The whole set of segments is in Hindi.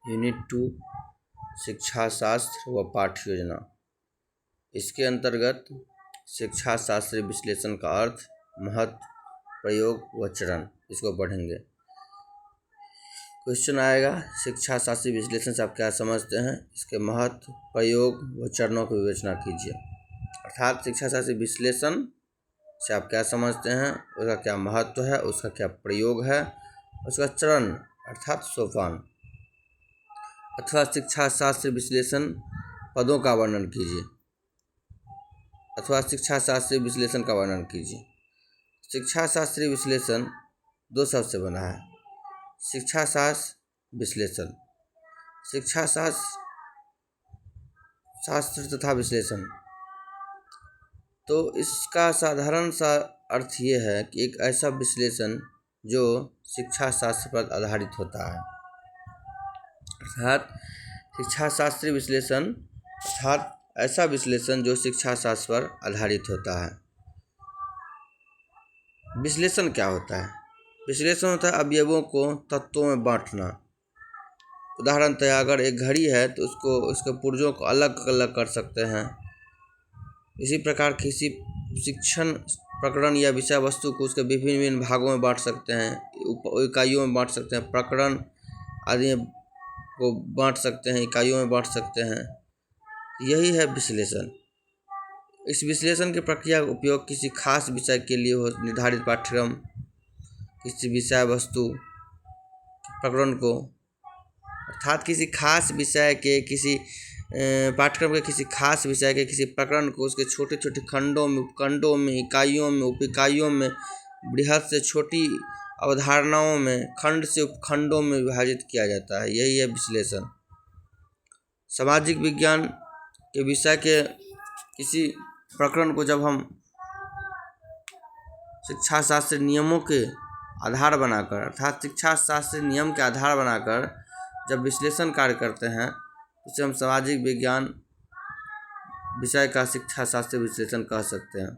यूनिट 2 शिक्षा शास्त्र व पाठ्य योजना। इसके अंतर्गत शिक्षा शास्त्रीय विश्लेषण का अर्थ, महत्व, प्रयोग व चरण, इसको पढ़ेंगे। क्वेश्चन आएगा, शिक्षा शास्त्रीय विश्लेषण से आप क्या समझते हैं, इसके महत्व, प्रयोग व चरणों की विवेचना कीजिए। अर्थात शिक्षा शास्त्रीय विश्लेषण से आप क्या समझते हैं, उसका क्या महत्व है, उसका क्या प्रयोग है, उसका चरण अर्थात सोपान। अथवा शिक्षा शास्त्रीय विश्लेषण पदों का वर्णन कीजिए। अथवा शिक्षा शास्त्रीय विश्लेषण का वर्णन कीजिए। शिक्षा शास्त्रीय विश्लेषण दो शब्द से बना है, शिक्षा शास्त्र विश्लेषण। शिक्षा शास्त्र तथा विश्लेषण, तो इसका साधारण सा अर्थ ये है कि एक ऐसा विश्लेषण जो शिक्षा शास्त्र पर आधारित होता है। अर्थात शिक्षा शास्त्रीय विश्लेषण अर्थात ऐसा विश्लेषण जो शिक्षा शास्त्र पर आधारित होता है। विश्लेषण क्या होता है? विश्लेषण होता है अवयवों को तत्वों में बांटना। उदाहरणतः अगर एक घड़ी है तो उसके पुर्जों को अलग अलग कर सकते हैं। इसी प्रकार किसी शिक्षण प्रकरण या विषय वस्तु को उसके विभिन्न विभिन्न भागों में बांट सकते हैं, इकाइयों में बांट सकते हैं, प्रकरण आदि को बांट सकते हैं, इकाइयों में बांट सकते हैं। यही है विश्लेषण। इस विश्लेषण की प्रक्रिया का उपयोग किसी खास विषय के लिए हो, निर्धारित पाठ्यक्रम, किसी विषय वस्तु प्रकरण को, अर्थात किसी खास विषय के, किसी पाठ्यक्रम के किसी खास विषय के किसी प्रकरण को उसके छोटे छोटे खंडों में, उपखंडों में, इकाइयों में, उप इकाइयों में, बृहद से छोटी अवधारणाओं में, खंड से उपखंडों में विभाजित किया जाता है। यही है विश्लेषण। सामाजिक विज्ञान के विषय के किसी प्रकरण को जब हम शिक्षा शास्त्र नियमों के आधार बनाकर, अर्थात शिक्षा शास्त्र नियम के आधार बनाकर जब विश्लेषण कार्य करते हैं, उसे हम सामाजिक विज्ञान विषय का शिक्षा शास्त्र विश्लेषण कह सकते हैं।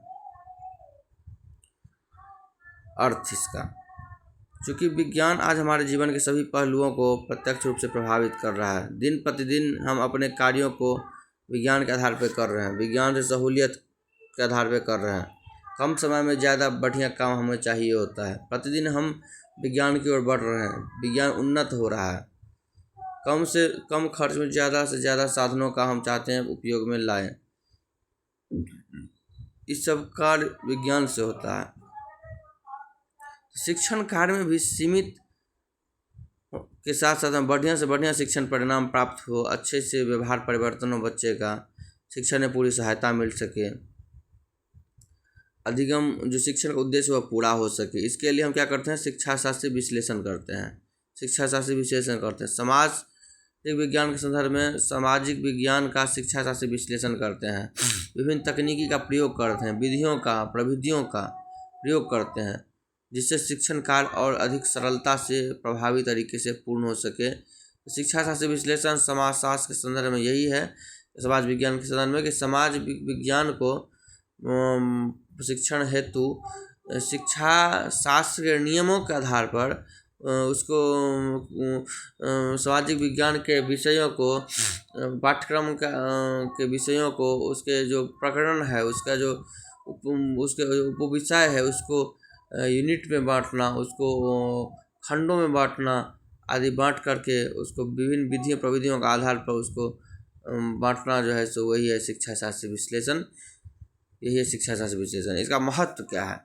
अर्थ इसका, चूँकि विज्ञान आज हमारे जीवन के सभी पहलुओं को प्रत्यक्ष रूप से प्रभावित कर रहा है। दिन प्रतिदिन हम अपने कार्यों को विज्ञान के आधार पर कर रहे हैं, विज्ञान से सहूलियत के आधार पर कर रहे हैं। कम समय में ज़्यादा बढ़िया काम हमें चाहिए होता है। प्रतिदिन हम विज्ञान की ओर बढ़ रहे हैं, विज्ञान उन्नत हो रहा है। कम से कम खर्च में ज़्यादा से ज़्यादा साधनों का हम चाहते हैं उपयोग में लाएं। इस सब कार्य विज्ञान से होता है। शिक्षण कार्य में भी सीमित के साथ साथ हम बढ़िया से बढ़िया शिक्षण परिणाम प्राप्त हो, अच्छे से व्यवहार परिवर्तन हो, बच्चे का शिक्षण में पूरी सहायता मिल सके, अधिगम जो शिक्षण का उद्देश्य वह पूरा हो सके। इसके लिए हम क्या करते हैं, शिक्षा शास्त्रीय विश्लेषण करते हैं। शिक्षा शास्त्रीय विश्लेषण करते हैं। सामाजिक विज्ञान के संदर्भ में सामाजिक विज्ञान का शिक्षा शास्त्रीय विश्लेषण करते हैं। विभिन्न तकनीकी का प्रयोग करते हैं, विधियों का, प्रविधियों का प्रयोग करते हैं, जिससे शिक्षण कार्य और अधिक सरलता से प्रभावी तरीके से पूर्ण हो सके। शिक्षा शास्त्रीय विश्लेषण समाज शास्त्र के संदर्भ में यही है, समाज विज्ञान के संदर्भ में, कि समाज विज्ञान को शिक्षण हेतु शिक्षा शास्त्र के नियमों के आधार पर उसको सामाजिक विज्ञान के विषयों को, पाठ्यक्रम के विषयों को, उसके जो प्रकरण है, उसका जो उसके उपविषय है, उसको यूनिट में बांटना, उसको खंडों में बांटना आदि बांट करके उसको विभिन्न विधियों प्रविधियों के आधार पर उसको बांटना जो है सो वही है शिक्षा शास्त्रीय विश्लेषण। यही है शिक्षा शास्त्र विश्लेषण। इसका महत्व क्या है?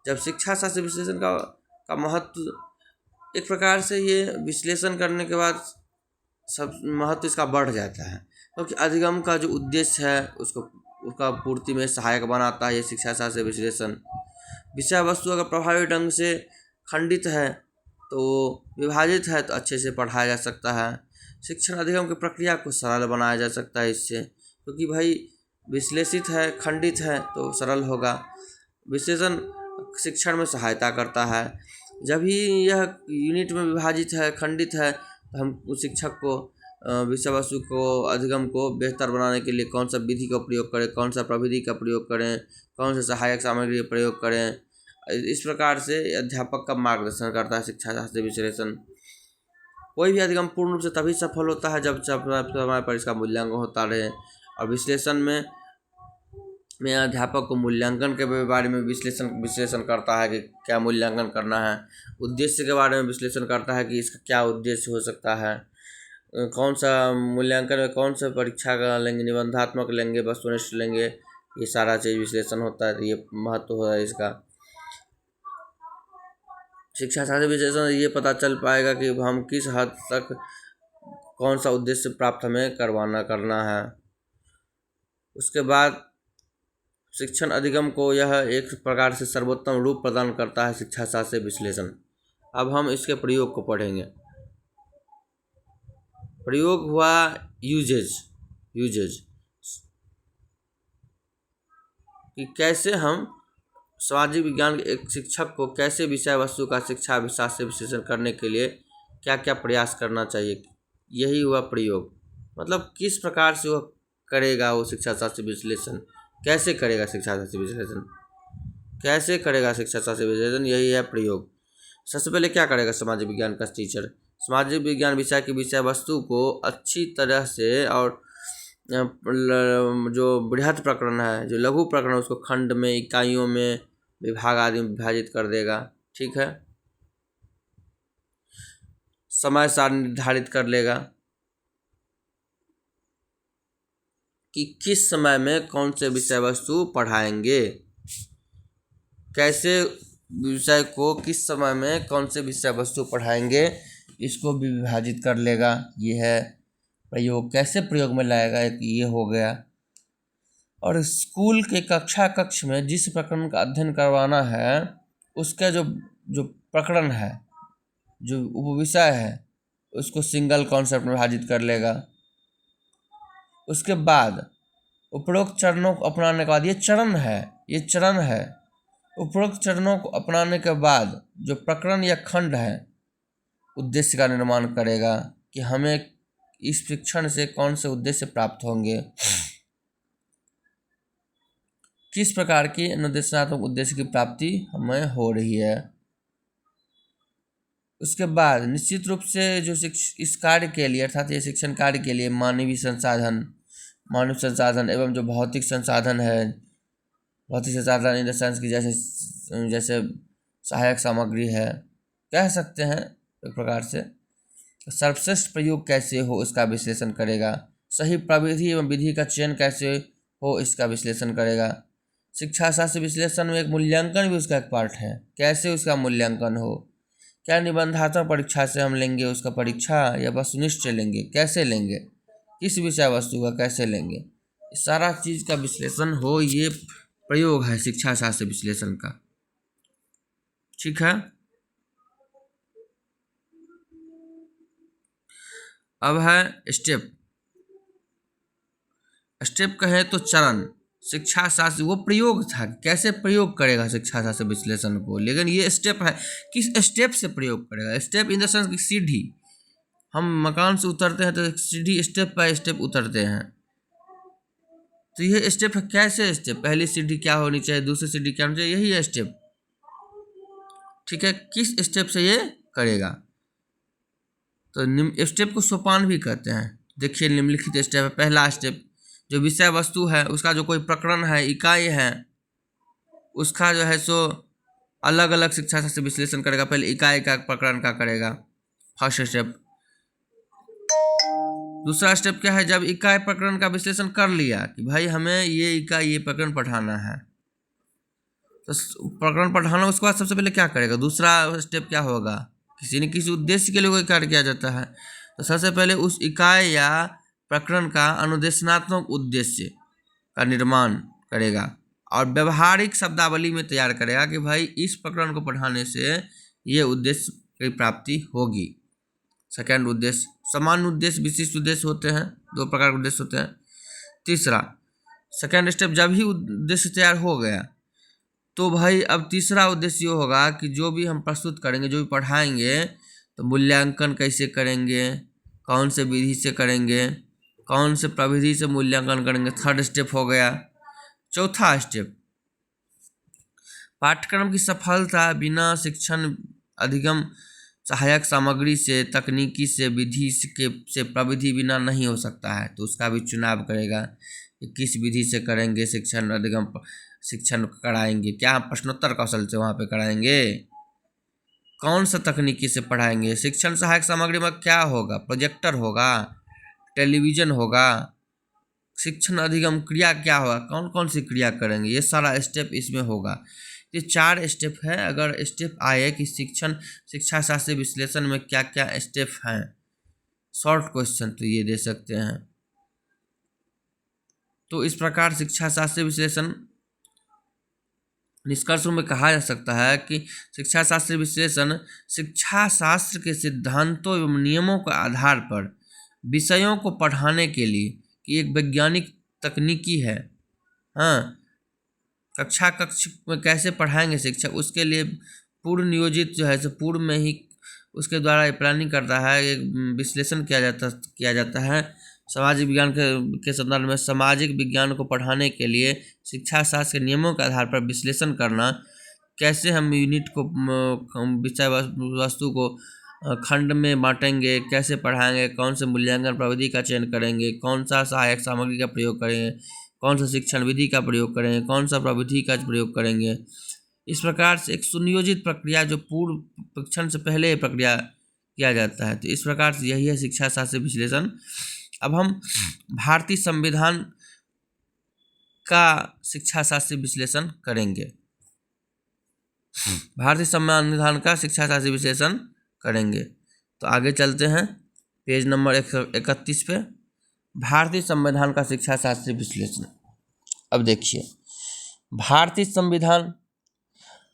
जब शिक्षा शास्त्र विश्लेषण का महत्व, एक प्रकार से ये विश्लेषण करने के बाद सब महत्व इसका बढ़ जाता है, क्योंकि अधिगम का जो उद्देश्य है उसका पूर्ति में सहायक बनाता है ये शिक्षा शास्त्र विश्लेषण। विषय वस्तु अगर प्रभावी ढंग से खंडित है तो विभाजित है तो अच्छे से पढ़ाया जा सकता है। शिक्षण अधिगम की प्रक्रिया को सरल बनाया जा सकता है इससे, क्योंकि भाई विश्लेषित है, खंडित है तो सरल होगा। विश्लेषण शिक्षण में सहायता करता है। जब ही यह यूनिट में विभाजित है, खंडित है, तो हम उस शिक्षक को विषय वस्तु को, अधिगम को बेहतर बनाने के लिए कौन सा विधि का प्रयोग करें, कौन सा प्रविधि का प्रयोग करें, कौन सा सहायक सामग्री का प्रयोग करें। इस प्रकार से अध्यापक का मार्गदर्शन करता है शिक्षा शास्त्र विश्लेषण। कोई भी अधिगम पूर्ण रूप से तभी सफल होता है जब समय पर इसका मूल्यांकन होता रहे। और विश्लेषण में अध्यापक को मूल्यांकन के बारे में विश्लेषण करता है कि क्या मूल्यांकन करना है। उद्देश्य के बारे में विश्लेषण करता है कि इसका क्या उद्देश्य हो सकता है, कौन सा मूल्यांकन में कौन सा परीक्षा का लेंगे, निबंधात्मक लेंगे, वस्तुनिष्ठ लेंगे, ये सारा चीज़ विश्लेषण होता है। ये महत्व हो है इसका। शिक्षा शास्त्र विश्लेषण ये पता चल पाएगा कि हम किस हद तक कौन सा उद्देश्य प्राप्त हमें करना है। उसके बाद शिक्षण अधिगम को यह एक प्रकार से सर्वोत्तम रूप प्रदान करता है शिक्षा शास्त्र विश्लेषण। अब हम इसके प्रयोग को पढ़ेंगे। प्रयोग हुआ यूजेज कि कैसे हम सामाजिक विज्ञान के एक शिक्षक को कैसे विषय वस्तु का शिक्षा शास्त्र विश्लेषण करने के लिए क्या क्या प्रयास करना चाहिए। यही हुआ प्रयोग, मतलब किस प्रकार से वह करेगा वो शिक्षा शास्त्र विश्लेषण, कैसे करेगा शिक्षा शास्त्र विश्लेषण, यही है प्रयोग। सबसे पहले क्या करेगा सामाजिक विज्ञान का टीचर, सामाजिक विज्ञान विषय की विषय वस्तु को अच्छी तरह से और जो बृहद प्रकरण है, जो लघु प्रकरण है, उसको खंड में, इकाइयों में, विभाग आदि में विभाजित कर देगा। ठीक है, समय सारणी निर्धारित कर लेगा कि किस समय में कौन से विषय वस्तु पढ़ाएंगे, कैसे विषय को किस समय में कौन से विषय वस्तु पढ़ाएंगे, इसको भी विभाजित कर लेगा। ये है प्रयोग। कैसे प्रयोग में लाएगा, एक ये हो गया। और स्कूल के कक्ष में जिस प्रकरण का अध्ययन करवाना है उसका जो प्रकरण है, जो उपविषय है, उसको सिंगल कॉन्सेप्ट में विभाजित कर लेगा। उसके बाद उपरोक्त चरणों को अपनाने के बाद, ये चरण है। उपरोक्त चरणों को अपनाने के बाद जो प्रकरण या खंड है, उद्देश्य का निर्माण करेगा कि हमें इस शिक्षण से कौन से उद्देश्य प्राप्त होंगे, किस प्रकार की अनुदेशात्मक उद्देश्य की प्राप्ति हमें हो रही है। उसके बाद निश्चित रूप से जो इस कार्य के लिए, अर्थात ये शिक्षण कार्य के लिए मानव संसाधन एवं जो भौतिक संसाधन है, भौतिक संसाधन इन द सेंस की जैसे सहायक सामग्री है, कह सकते हैं एक प्रकार से, सर्वश्रेष्ठ प्रयोग कैसे हो इसका विश्लेषण करेगा। सही प्रविधि एवं विधि का चयन कैसे हो इसका विश्लेषण करेगा। शिक्षा शास्त्र विश्लेषण में एक मूल्यांकन भी उसका एक पार्ट है, कैसे उसका मूल्यांकन हो, क्या निबंधात्मक परीक्षा से हम लेंगे उसका परीक्षा, या वस्तुनिष्ठ लेंगे, कैसे लेंगे, किस विषय वस्तु का कैसे लेंगे, सारा चीज़ का विश्लेषण हो। ये प्रयोग है शिक्षा शास्त्र विश्लेषण का। ठीक है, अब है स्टेप कहे तो चरण। शिक्षा शास्त्र वो प्रयोग था, कैसे प्रयोग करेगा शिक्षा शास्त्र विश्लेषण को, लेकिन ये स्टेप है, किस स्टेप से प्रयोग करेगा। स्टेप इन द सेंस की सीढ़ी, हम मकान से उतरते हैं तो सीढ़ी स्टेप बाय स्टेप उतरते हैं, तो ये स्टेप है। कैसे स्टेप, पहली सीढ़ी क्या होनी चाहिए, दूसरी सीढ़ी क्या होनी चाहिए, यही है स्टेप। ठीक है, किस स्टेप से ये करेगा, तो स्टेप को सोपान भी कहते हैं। देखिए निम्नलिखित स्टेप है। पहला स्टेप, जो विषय वस्तु है उसका जो कोई प्रकरण है, इकाई है, उसका जो है सो अलग अलग शिक्षा शास्त्र विश्लेषण करेगा। पहले इकाई का प्रकरण का करेगा, फर्स्ट स्टेप। दूसरा स्टेप क्या है, जब इकाई प्रकरण का विश्लेषण कर लिया कि भाई हमें ये इकाई ये प्रकरण पढ़ाना है, तो प्रकरण पढ़ाना, उसके बाद सबसे पहले क्या करेगा, दूसरा स्टेप क्या होगा, किसी न किसी उद्देश्य के लिए कोई कार्य किया जाता है, तो सबसे पहले उस इकाई या प्रकरण का अनुदेशनात्मक उद्देश्य का निर्माण करेगा और व्यवहारिक शब्दावली में तैयार करेगा कि भाई इस प्रकरण को पढ़ाने से ये उद्देश्य की प्राप्ति होगी। सेकेंड उद्देश्य, सामान्य उद्देश्य, विशिष्ट उद्देश्य होते हैं, दो प्रकार के उद्देश्य होते हैं। तीसरा सेकेंड स्टेप, जब ही उद्देश्य तैयार हो गया तो भाई अब तीसरा उद्देश्य ये होगा कि जो भी हम प्रस्तुत करेंगे, जो भी पढ़ाएंगे, तो मूल्यांकन कैसे करेंगे, कौन से विधि से करेंगे, कौन से प्रविधि से मूल्यांकन करेंगे, थर्ड स्टेप हो गया। चौथा स्टेप, पाठ्यक्रम की सफलता बिना शिक्षण अधिगम सहायक सामग्री से, तकनीकी से, विधि से प्रविधि बिना नहीं हो सकता है। तो उसका भी चुनाव करेगा कि किस विधि से करेंगे शिक्षण अधिगम शिक्षण कराएंगे। क्या हम प्रश्नोत्तर कौशल से वहाँ पे कराएंगे? कौन सा तकनीकी से पढ़ाएंगे? शिक्षण सहायक सामग्री में क्या होगा? प्रोजेक्टर होगा, टेलीविज़न होगा। शिक्षण अधिगम क्रिया क्या होगा? कौन कौन सी क्रिया करेंगे? ये सारा स्टेप इसमें होगा। ये 4 स्टेप है। अगर स्टेप आए कि शिक्षा शास्त्री विश्लेषण में क्या क्या स्टेप हैं, शॉर्ट क्वेश्चन तो ये दे सकते हैं। तो इस प्रकार शिक्षा शास्त्री विश्लेषण निष्कर्ष में कहा जा सकता है कि शिक्षा शास्त्री विश्लेषण शिक्षा शास्त्र के सिद्धांतों एवं नियमों के आधार पर विषयों को पढ़ाने के लिए कि एक वैज्ञानिक तकनीकी है। हाँ, कक्ष में कैसे पढ़ाएंगे शिक्षक, उसके लिए पूर्व नियोजित जो है सो पूर्व में ही उसके द्वारा प्लानिंग करता है, एक विश्लेषण किया जाता है। सामाजिक विज्ञान के संदर्भ में सामाजिक विज्ञान को पढ़ाने के लिए शिक्षा शास्त्र के नियमों के आधार पर विश्लेषण करना, कैसे हम यूनिट को विषय वस्तु को खंड में बांटेंगे, कैसे पढ़ाएंगे, कौन से मूल्यांकन प्रविधि का चयन करेंगे, कौन सा सहायक सामग्री का प्रयोग करेंगे, कौन सा शिक्षण विधि का प्रयोग करेंगे, कौन सा प्रविधि का प्रयोग करेंगे। इस प्रकार से एक सुनियोजित प्रक्रिया जो पूर्व परीक्षण से पहले प्रक्रिया किया जाता है। तो इस प्रकार से यही है शिक्षा शास्त्री विश्लेषण। अब हम भारतीय संविधान का शिक्षा शास्त्री विश्लेषण करेंगे। भारतीय संविधान का शिक्षा शास्त्री विश्लेषण करेंगे। तो आगे चलते हैं पेज नंबर 131 पे, भारतीय संविधान का शिक्षा शास्त्री विश्लेषण। अब देखिए भारतीय संविधान,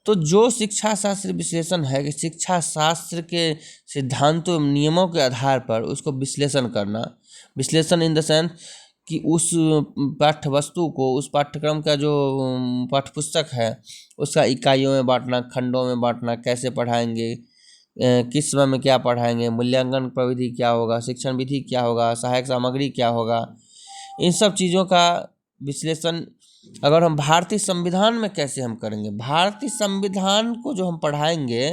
तो जो शिक्षा शास्त्र विश्लेषण है कि शिक्षा शास्त्र के सिद्धांतों एवं नियमों के आधार पर उसको विश्लेषण करना। विश्लेषण इन द सेंस कि उस पाठ्य वस्तु को, उस पाठ्यक्रम का जो पाठ्यपुस्तक है उसका इकाइयों में बांटना, खंडों में बांटना, कैसे पढ़ाएंगे, किस समय में क्या पढ़ाएंगे, मूल्यांकन प्रविधि क्या होगा, शिक्षण विधि क्या होगा, सहायक सामग्री क्या होगा। इन सब चीज़ों का विश्लेषण अगर हम भारतीय संविधान में कैसे हम करेंगे, भारतीय संविधान को जो हम पढ़ाएंगे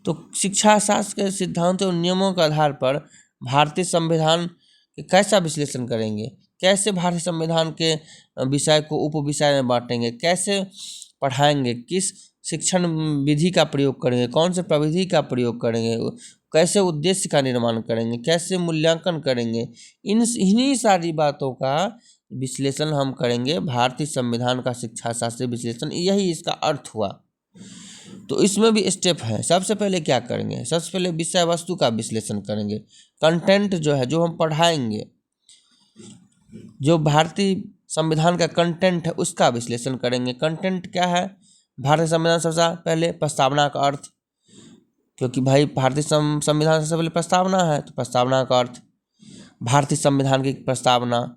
तो शिक्षा शास्त्र के सिद्धांतों और नियमों के आधार पर भारतीय संविधान कैसा विश्लेषण करेंगे, कैसे भारतीय संविधान के विषय को उप विषय में बांटेंगे, कैसे पढ़ाएंगे, किस शिक्षण विधि का प्रयोग करेंगे, कौन से प्रविधि का प्रयोग करेंगे, कैसे उद्देश्य का निर्माण करेंगे, कैसे मूल्यांकन करेंगे, इन्हीं सारी बातों का विश्लेषण हम करेंगे। भारतीय संविधान का शिक्षा शास्त्री विश्लेषण, यही इसका अर्थ हुआ। तो इसमें भी स्टेप है। सबसे पहले क्या करेंगे, सबसे पहले विषय वस्तु का विश्लेषण करेंगे। कंटेंट जो है, जो हम पढ़ाएंगे, जो भारतीय संविधान का कंटेंट है उसका विश्लेषण करेंगे। कंटेंट क्या है भारतीय संविधान? सबसे पहले प्रस्तावना का अर्थ, क्योंकि भाई भारतीय संविधान सबसे पहले प्रस्तावना है, तो प्रस्तावना का अर्थ, भारतीय संविधान की प्रस्तावना,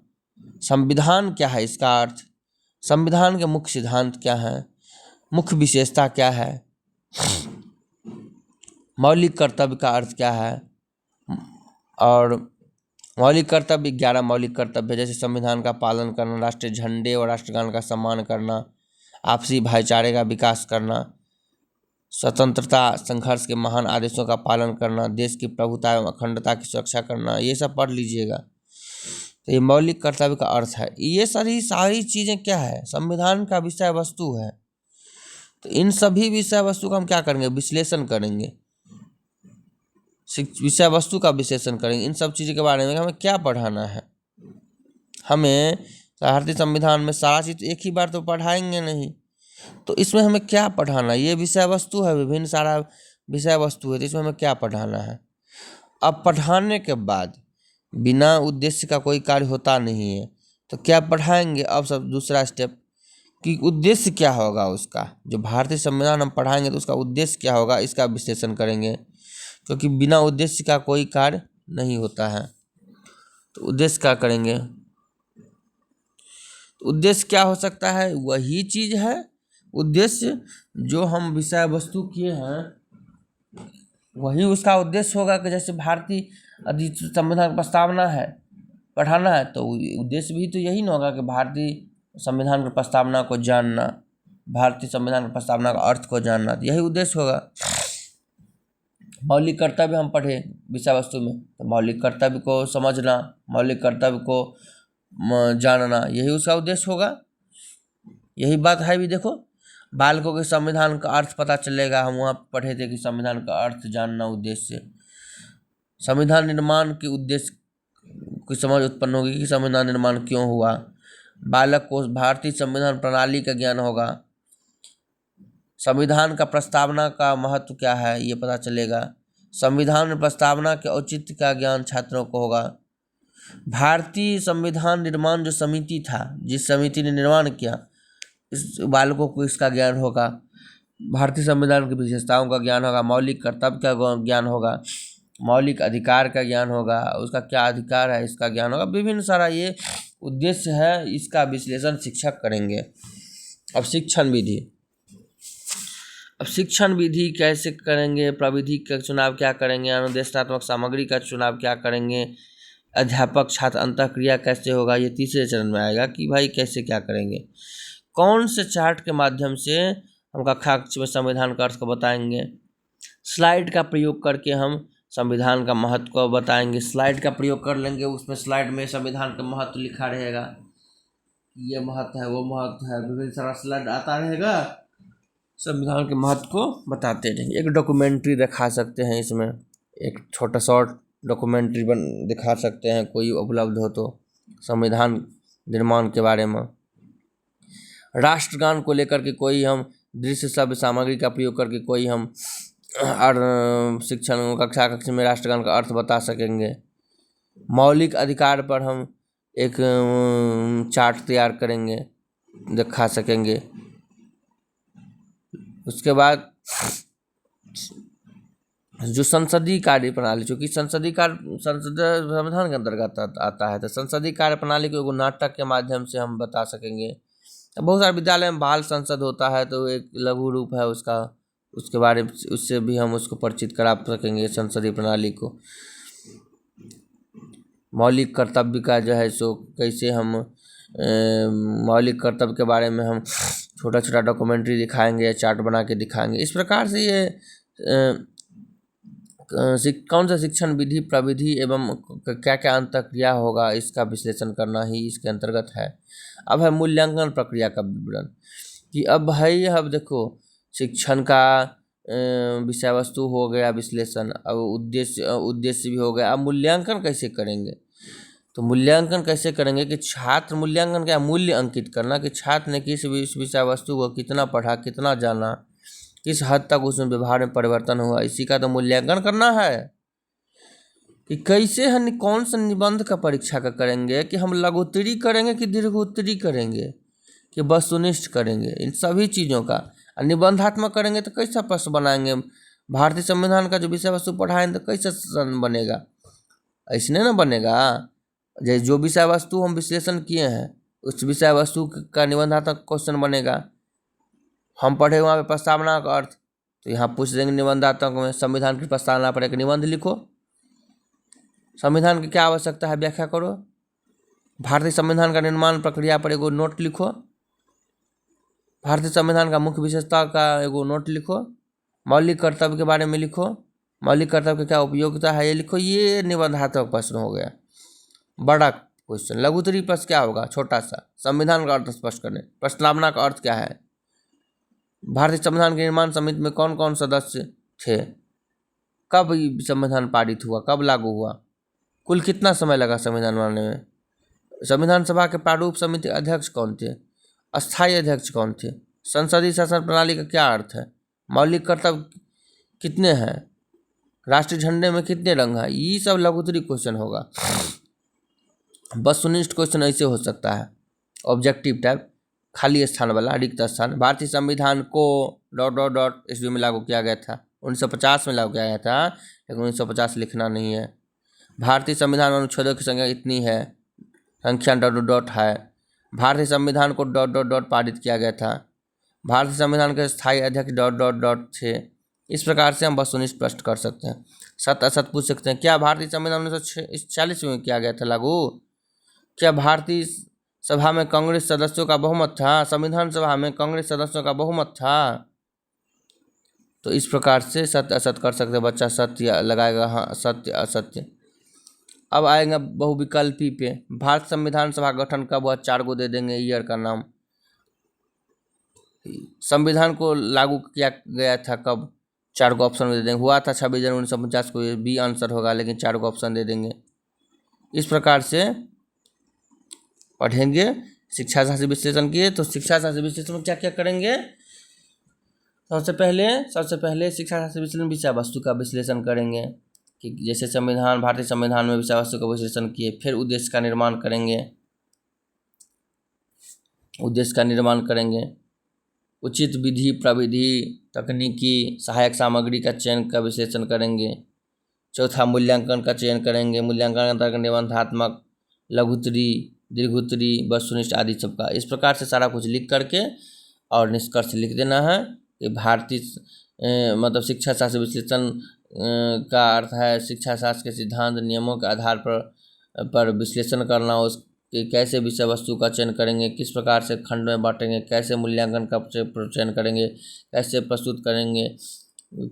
संविधान क्या है इसका अर्थ, संविधान के मुख्य सिद्धांत क्या है, मुख्य विशेषता क्या है, मौलिक कर्तव्य का अर्थ क्या है। और मौलिक कर्तव्य 11 मौलिक कर्तव्य, जैसे संविधान का पालन करना, राष्ट्रीय झंडे और राष्ट्रगान का सम्मान करना, आपसी भाईचारे का विकास करना, स्वतंत्रता संघर्ष के महान आदेशों का पालन करना, देश की प्रभुता एवं अखंडता की सुरक्षा करना, ये सब पढ़ लीजिएगा। तो ये मौलिक कर्तव्य का अर्थ है। ये सारी चीज़ें क्या है, संविधान का विषय वस्तु है। तो इन सभी विषय वस्तु का हम क्या करेंगे, विश्लेषण करेंगे, विषय वस्तु का विश्लेषण करेंगे। इन सब चीज़ों के बारे में हमें क्या पढ़ाना है। हमें भारतीय संविधान में सारा चीज़ एक ही बार तो पढ़ाएंगे नहीं, तो इसमें हमें क्या पढ़ाना है, ये विषय वस्तु है, विभिन्न सारा विषय वस्तु है, तो इसमें हमें क्या पढ़ाना है। अब पढ़ाने के बाद बिना उद्देश्य का कोई कार्य होता नहीं है, तो क्या पढ़ाएंगे। अब सब दूसरा स्टेप कि उद्देश्य क्या होगा उसका, जो भारतीय संविधान हम पढ़ाएंगे तो उसका उद्देश्य क्या होगा, इसका विश्लेषण करेंगे, क्योंकि बिना उद्देश्य का कोई कार्य नहीं होता है। तो उद्देश्य क्या करेंगे, तो उद्देश्य क्या हो सकता है, वही चीज़ है उद्देश्य जो हम विषय वस्तु किए हैं, वही उसका उद्देश्य होगा। कि जैसे भारतीय संविधान प्रस्तावना है, पढ़ाना है, तो उद्देश्य भी तो यही ना होगा कि भारतीय संविधान की प्रस्तावना को जानना, भारतीय संविधान की प्रस्तावना का अर्थ को जानना, तो यही उद्देश्य होगा। मौलिक कर्तव्य हम पढ़े विषय वस्तु में, तो मौलिक कर्तव्य को समझना, मौलिक कर्तव्य को जानना, यही उसका उद्देश्य होगा। यही बात है भी। देखो, बालकों के संविधान का अर्थ पता चलेगा। हम वहाँ पढ़े थे कि संविधान का अर्थ जानना उद्देश्य, संविधान निर्माण के उद्देश्य की समझ उत्पन्न होगी कि संविधान निर्माण क्यों हुआ। बालक को भारतीय संविधान प्रणाली का ज्ञान होगा, संविधान का प्रस्तावना का महत्व क्या है ये पता चलेगा, संविधान में प्रस्तावना के औचित्य का ज्ञान छात्रों को होगा। भारतीय संविधान निर्माण जो समिति था, जिस समिति ने निर्माण किया, इस बालकों को इसका ज्ञान होगा। भारतीय संविधान की विशेषताओं का ज्ञान होगा, मौलिक कर्तव्य का ज्ञान होगा, मौलिक अधिकार का ज्ञान होगा, उसका क्या अधिकार है इसका ज्ञान होगा। विभिन्न सारा ये उद्देश्य है, इसका विश्लेषण शिक्षक करेंगे। अब शिक्षण विधि, अब शिक्षण विधि कैसे करेंगे, प्रविधि का चुनाव क्या करेंगे, अनुदेशात्मक सामग्री का चुनाव क्या करेंगे, अध्यापक छात्र अंतःक्रिया कैसे होगा, ये तीसरे चरण में आएगा कि भाई कैसे क्या करेंगे। कौन से चार्ट के माध्यम से हम कक्षा में संविधान का अर्थ को बताएंगे। स्लाइड का प्रयोग करके हम संविधान का महत्व को बताएंगे। स्लाइड का प्रयोग कर लेंगे, उसमें स्लाइड में संविधान का महत्व लिखा रहेगा, ये महत्व है, वो महत्व है, विभिन्न सारा स्लाइड आता रहेगा, संविधान के महत्व को बताते रहेंगे। एक डॉक्यूमेंट्री दिखा सकते हैं, इसमें एक छोटा शॉर्ट डॉक्यूमेंट्री दिखा सकते हैं, कोई उपलब्ध हो तो, संविधान निर्माण के बारे में। राष्ट्रगान को लेकर के कोई हम दृश्य शब्द सामग्री का प्रयोग करके कोई हम शिक्षण कक्षा में राष्ट्रगान का अर्थ बता सकेंगे। मौलिक अधिकार पर हम एक चार्ट तैयार करेंगे, दिखा सकेंगे। उसके बाद जो संसदीय कार्य प्रणाली, चूँकि संसदीय कार्य संविधान के अंतर्गत आता है, तो संसदीय कार्य प्रणाली को नाटक के माध्यम से हम बता सकेंगे। तो बहुत सारे विद्यालय में बाल संसद होता है, तो एक लघु रूप है उसका, उसके बारे में उससे भी हम उसको परिचित करा सकेंगे संसदीय प्रणाली को। मौलिक कर्तव्य का जो है सो कैसे हम मौलिक कर्तव्य के बारे में हम छोटा छोटा डॉक्यूमेंट्री दिखाएंगे या चार्ट बना के दिखाएंगे। इस प्रकार से ये कौन सा शिक्षण विधि, प्रविधि एवं क्या क्या अंतःक्रिया होगा, इसका विश्लेषण करना ही इसके अंतर्गत है। अब है मूल्यांकन प्रक्रिया का विवरण कि अब देखो, शिक्षण का विषय वस्तु हो गया, विश्लेषण, अब उद्देश्य भी हो गया। अब मूल्यांकन कैसे करेंगे, तो मूल्यांकन कैसे करेंगे कि छात्र मूल्यांकन क्या, मूल्य अंकित करना कि छात्र ने किस विषय वस्तु को कितना पढ़ा, कितना जाना, किस हद तक उसमें व्यवहार में परिवर्तन हुआ, इसी का तो मूल्यांकन करना है। कि कैसे हम कौन सा निबंध का परीक्षा का करेंगे, कि हम लघुत्तरी करेंगे कि दीर्घोत्तरी करेंगे, कि वस्तुनिष्ठ करेंगे, इन सभी चीज़ों का। निबंधात्मक करेंगे तो कैसा प्रश्न बनाएंगे, भारतीय संविधान का जो विषय वस्तु पढ़ाएंगे तो कैसा बनेगा, ऐसे ना बनेगा। जैसे जो विषय वस्तु हम विश्लेषण किए हैं उस विषय वस्तु का निबंधात्मक क्वेश्चन बनेगा। हम पढ़े वहाँ पे प्रस्तावना का अर्थ, तो यहाँ पूछ देंगे निबंधात्मक में संविधान की प्रस्तावना पर एक निबंध लिखो, संविधान की क्या आवश्यकता है व्याख्या करो, भारतीय संविधान का निर्माण प्रक्रिया पर एगो नोट लिखो, भारतीय संविधान का मुख्य विशेषता का एगो नोट लिखो, मौलिक कर्तव्य के बारे में लिखो, मौलिक कर्तव्य की क्या उपयोगिता है ये लिखो। ये निबंधात्मक प्रश्न हो गया, बड़ा क्वेश्चन। लघुत्तरी प्रश्न क्या होगा, छोटा सा, संविधान का अर्थ स्पष्ट करने, प्रस्तावना का अर्थ क्या है, भारतीय संविधान के निर्माण समिति में कौन कौन सदस्य थे, कब संविधान पारित हुआ, कब लागू हुआ, कुल कितना समय लगा संविधान बनाने में, संविधान सभा के प्रारूप समिति अध्यक्ष कौन थे, अस्थायी अध्यक्ष कौन थे, संसदीय शासन प्रणाली का क्या अर्थ है, मौलिक कर्तव्य कितने हैं, राष्ट्रीय झंडे में कितने रंग हैं, ये सब लघुत्तरी क्वेश्चन होगा। वस्तुनिष्ठ क्वेश्चन ऐसे हो सकता है, ऑब्जेक्टिव टाइप, खाली स्थान वाला, रिक्त स्थान। भारतीय संविधान को ... ईस्वी में लागू किया गया था, 1950 में लागू किया गया था, लेकिन 1950 लिखना नहीं है। भारतीय संविधान में अनुच्छेदों की संख्या इतनी है, संख्या ... है। भारतीय संविधान को ... पारित किया गया था। भारतीय संविधान के स्थायी अध्यक्ष ... थे। इस प्रकार से हम वस्तुनिष्ठ प्रश्न कर सकते हैं। सत असत पूछ सकते हैं, क्या भारतीय संविधान 1946 में किया गया था लागू, क्या भारतीय सभा में कांग्रेस सदस्यों का बहुमत था, संविधान सभा में कांग्रेस सदस्यों का बहुमत था। तो इस प्रकार से सत्य असत्य कर सकते हैं, बच्चा सत्य लगाएगा, हाँ सत्य असत्य। अब आएगा बहुविकल्पी पे। भारत संविधान सभा गठन कब हुआ, 4 को दे देंगे ईयर का नाम। संविधान को लागू किया गया था कब, 4 को ऑप्शन दे देंगे। हुआ था 26 जनवरी 1949 को, ये बी आंसर होगा, लेकिन 4 को ऑप्शन दे देंगे। इस प्रकार से पढ़ेंगे। शिक्षा शास्त्र विश्लेषण किए तो शिक्षा शास्त्र विश्लेषण में क्या क्या करेंगे, सबसे पहले शिक्षा शास्त्र विश्लेषण विषय वस्तु का विश्लेषण करेंगे कि जैसे संविधान, भारतीय संविधान में विषय वस्तु का विश्लेषण किए। फिर उद्देश्य का निर्माण करेंगे, उचित विधि प्रविधि तकनीकी सहायक सामग्री का चयन का विश्लेषण करेंगे। चौथा, मूल्यांकन का चयन करेंगे। मूल्यांकन अंतर्गत निबंधात्मक, लघुत्तरी, दीर्घोत्तरी, वस्तुनिष्ठ आदि सबका। इस प्रकार से सारा कुछ लिख करके और निष्कर्ष लिख देना है कि भारतीय मतलब शिक्षा शास्त्र विश्लेषण का अर्थ है शिक्षा शास्त्र के सिद्धांत नियमों के आधार पर विश्लेषण करना, उसके कैसे विषय वस्तु का चयन करेंगे, किस प्रकार से खंड में बांटेंगे, कैसे मूल्यांकन का चयन करेंगे, कैसे प्रस्तुत करेंगे,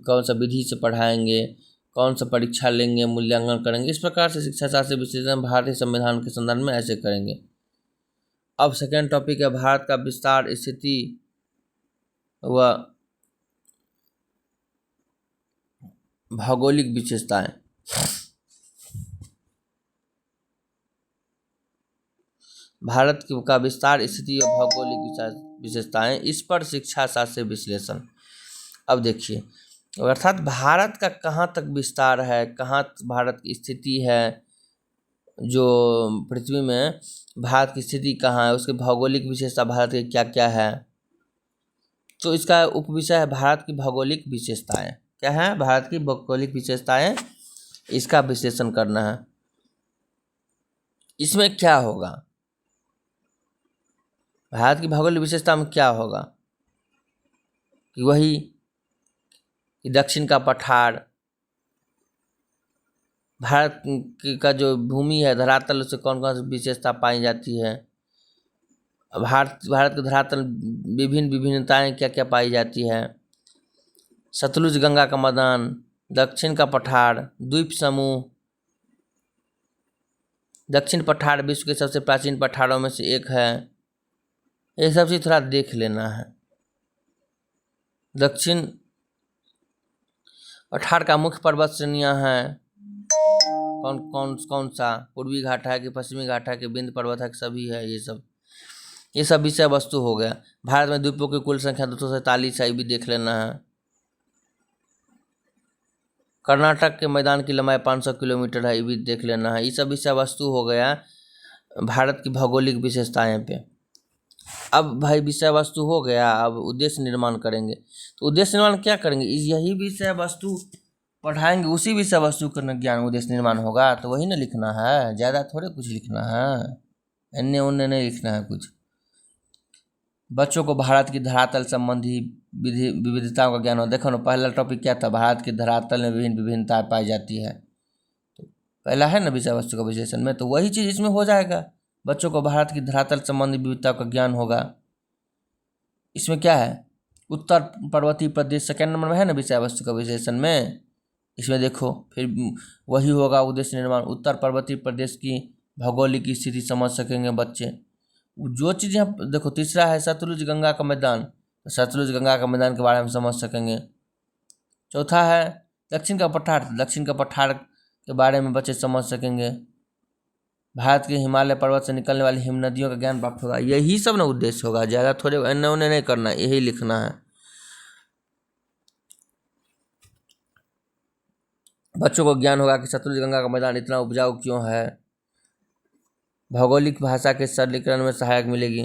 कौन सा विधि से पढ़ाएंगे, कौन सा परीक्षा लेंगे, मूल्यांकन करेंगे। इस प्रकार से शिक्षा शास्त्र विश्लेषण भारतीय संविधान के संदर्भ में ऐसे करेंगे। अब सेकेंड टॉपिक है भारत का विस्तार, स्थिति व भौगोलिक विशेषताएं। भारत का विस्तार, स्थिति और भौगोलिक विशेषताएं, इस पर शिक्षा शास्त्र विश्लेषण। अब देखिए, अर्थात भारत का कहाँ तक विस्तार है, कहाँ भारत की स्थिति है, जो पृथ्वी में भारत की स्थिति कहाँ है, उसके भौगोलिक विशेषता भारत के क्या क्या है। तो इसका उपविषय है भारत की भौगोलिक विशेषताएं। क्या है, भारत की भौगोलिक विशेषताएं, इसका विश्लेषण करना है। इसमें क्या होगा, भारत की भौगोलिक विशेषता में क्या होगा कि वही कि दक्षिण का पठार, भारत का जो भूमि है धरातल, उससे कौन कौन सी विशेषता पाई जाती है। भारत के धरातल विभिन्न विभिन्नताएं क्या क्या पाई जाती है। सतलुज गंगा का मैदान, दक्षिण का पठार, द्वीप समूह। दक्षिण पठार विश्व के सबसे प्राचीन पठारों में से एक है। ये सब चीज़ थोड़ा देख लेना है। दक्षिण पठार का मुख्य पर्वत श्रेणियाँ हैं, कौन सा, पूर्वी घाट है कि पश्चिमी घाट है कि विंध्य पर्वत है कि सभी है। ये सब विषय वस्तु हो गया। भारत में द्वीपों की कुल संख्या 247 है, भी देख लेना है। कर्नाटक के मैदान की लंबाई 500 किलोमीटर है, ये भी देख लेना है। ये सब विषय वस्तु हो गया भारत की भौगोलिक विशेषताएं पे। अब भाई विषय वस्तु हो गया, अब उद्देश्य निर्माण करेंगे। तो उद्देश्य निर्माण क्या करेंगे, यही विषय वस्तु पढ़ाएंगे, उसी विषय वस्तु का ज्ञान उद्देश्य निर्माण होगा। तो वही ना लिखना है, ज़्यादा थोड़े कुछ लिखना है, इन्ने उन्ने नहीं लिखना है कुछ। बच्चों को भारत की धरातल संबंधी विविधताओं का ज्ञान हो। देखो ना, पहला टॉपिक क्या था, भारत की धरातल में विभिन्न विभिन्नताएं पाई जाती है। तो पहला है ना विषय वस्तु का विश्लेषण में, तो वही चीज़ इसमें हो जाएगा। बच्चों को भारत की धरातल संबंधी विविधताओं का ज्ञान होगा। इसमें क्या है, उत्तर पर्वतीय प्रदेश सेकेंड नंबर में है ना विषय वस्तु का विश्लेषण में। इसमें देखो फिर वही होगा उद्देश्य निर्माण। उत्तर पर्वतीय प्रदेश की भौगोलिक स्थिति समझ सकेंगे बच्चे। जो चीज़ यहाँ देखो, तीसरा है सतलुज गंगा का मैदान, तो सतलुज गंगा का मैदान के बारे में समझ सकेंगे। चौथा है दक्षिण का पठार, दक्षिण का पठार के बारे में बच्चे समझ सकेंगे। भारत के हिमालय पर्वत से निकलने वाली हिम नदियों का ज्ञान प्राप्त होगा। यही सब ना उद्देश्य होगा, ज़्यादा थोड़े अन्य उन्हें नहीं करना, यही लिखना है। बच्चों को ज्ञान होगा कि सतलुज गंगा का मैदान इतना उपजाऊ क्यों है। भौगोलिक भाषा के सरलीकरण में सहायक मिलेगी।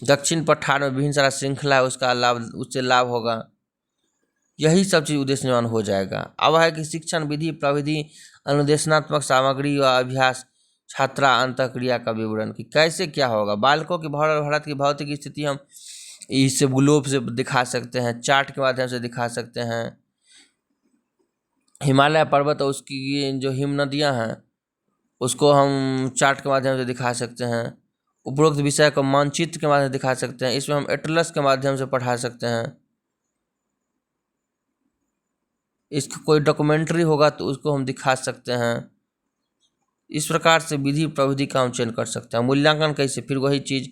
दक्षिण पठार में विभिन्न सारा श्रृंखला है, उसका लाभ, उससे लाभ होगा। यही सब चीज़ उद्देश्य निर्माण हो जाएगा। अब है कि शिक्षण विधि प्रविधि अनुदेशनात्मक सामग्री व अभ्यास छात्रा अंतःक्रिया का विवरण कि कैसे क्या होगा। बालकों की भारत की भौतिक स्थिति हम इससे ग्लोब से दिखा सकते हैं, चार्ट के माध्यम से दिखा सकते हैं। हिमालय पर्वत और उसकी जो हिम नदियाँ हैं उसको हम चार्ट के माध्यम से दिखा सकते हैं। उपरोक्त विषय को मानचित्र के माध्यम से दिखा सकते हैं। इसमें हम एटलस के माध्यम से पढ़ा सकते हैं। इसकी कोई डॉक्यूमेंट्री होगा तो उसको हम दिखा सकते हैं। इस प्रकार से विधि प्रविधि का हम चयन कर सकते हैं। मूल्यांकन कैसे, फिर वही चीज़,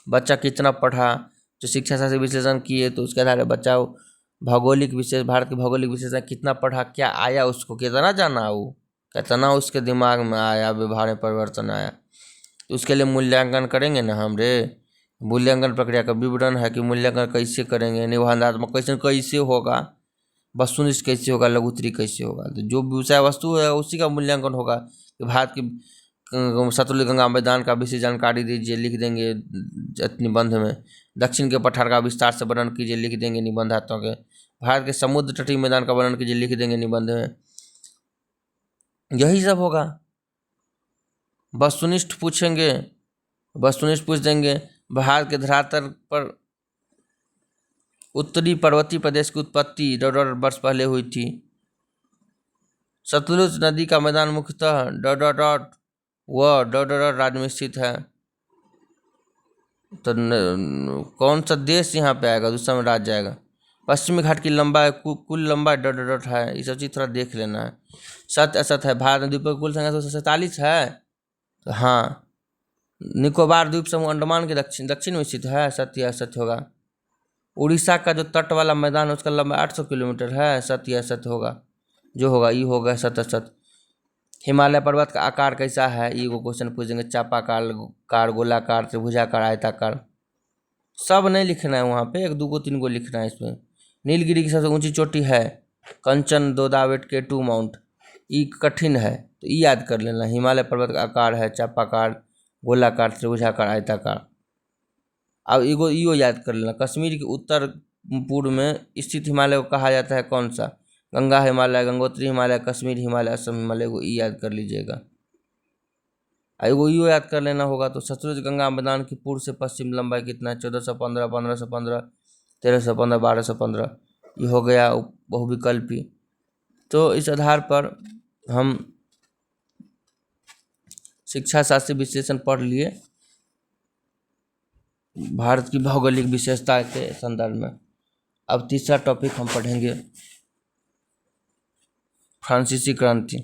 बच्चा कितना पढ़ा, जो शिक्षा शास्त्र विश्लेषण किए तो उसके आधार पर बच्चा भौगोलिक विशेष, भारत के भौगोलिक विशेषता कितना पढ़ा, क्या आया उसको, कितना जाना वो, कितना उसके दिमाग में आया, व्यवहार में परिवर्तन आया, तो उसके लिए मूल्यांकन करेंगे ना हम रे। मूल्यांकन प्रक्रिया का विवरण है कि मूल्यांकन कैसे करेंगे, निबंधात्मक क्वेश्चन कैसे होगा, वस्तुनिष्ठ कैसे होगा, लघुत्तरी कैसे होगा। तो जो विषय वस्तु है उसी का मूल्यांकन होगा कि भारत की सतलुज गंगा मैदान का विशेष जानकारी दीजिए, लिख देंगे निबंध में। दक्षिण के पठार का विस्तार से वर्णन कीजिए, लिख देंगे निबंधात्मक के। भारत के समुद्र तटीय मैदान का वर्णन कीजिए, लिख देंगे निबंध में। यही सब होगा। वस्तुनिष्ठ पूछेंगे, वस्तुनिष्ठ पूछ देंगे, भारत के धरातल पर उत्तरी पर्वतीय प्रदेश की उत्पत्ति वर्ष पहले हुई थी। सतलुज नदी का मैदान मुख्यतः राज्य में स्थित है। तो कौन सा देश यहाँ पे आएगा, दूसरा में राज्य आएगा। पश्चिमी घाट की लंबाई कुल लंबाई है। ये सब चीज़ थोड़ा देख लेना है। सत्य असत है, भारत द्वीप की कुल संख्या 247 है। तो हाँ, निकोबार द्वीप समूह अंडमान के दक्षिण में स्थित है, सत्य असत्य होगा। उड़ीसा का जो तट वाला मैदान है उसका लंबाई 800 किलोमीटर है, सत्य असत्य होगा। जो होगा ये होगा सत्य असत्य। हिमालय पर्वत का आकार कैसा है, ये वो क्वेश्चन पूछेंगे। चापाकार, गोलाकार, त्रिभुजाकार, आयताकार, सब नहीं लिखना है वहाँ पे, 1 2 3 लिखना है इसमें। नीलगिरी की सबसे ऊंची चोटी है कंचन दोदावेट K2 माउंट, ये कठिन है तो ये याद कर लेना। हिमालय पर्वत का आकार है चापाकार, गोलाकार, त्रिभुजाकार, आयताकार। अब इगो याद कर लेना। कश्मीर के उत्तर पूर्व में स्थित हिमालय को कहा जाता है कौन सा, गंगा हिमालय, गंगोत्री हिमालय, कश्मीर हिमालय, असम हिमालय, को याद कर लीजिएगा। वो यो याद कर लेना होगा। तो सतलुज गंगा मैदान की पूर्व से पश्चिम लंबाई कितना है, 1415, 1515, 1315, 1215, ये हो गया बहुविकल्पी। तो इस आधार पर हम शिक्षा शास्त्री विश्लेषण पढ़ लिए भारत की भौगोलिक विशेषता के संदर्भ में। अब तीसरा टॉपिक हम पढ़ेंगे फ्रांसीसी क्रांति।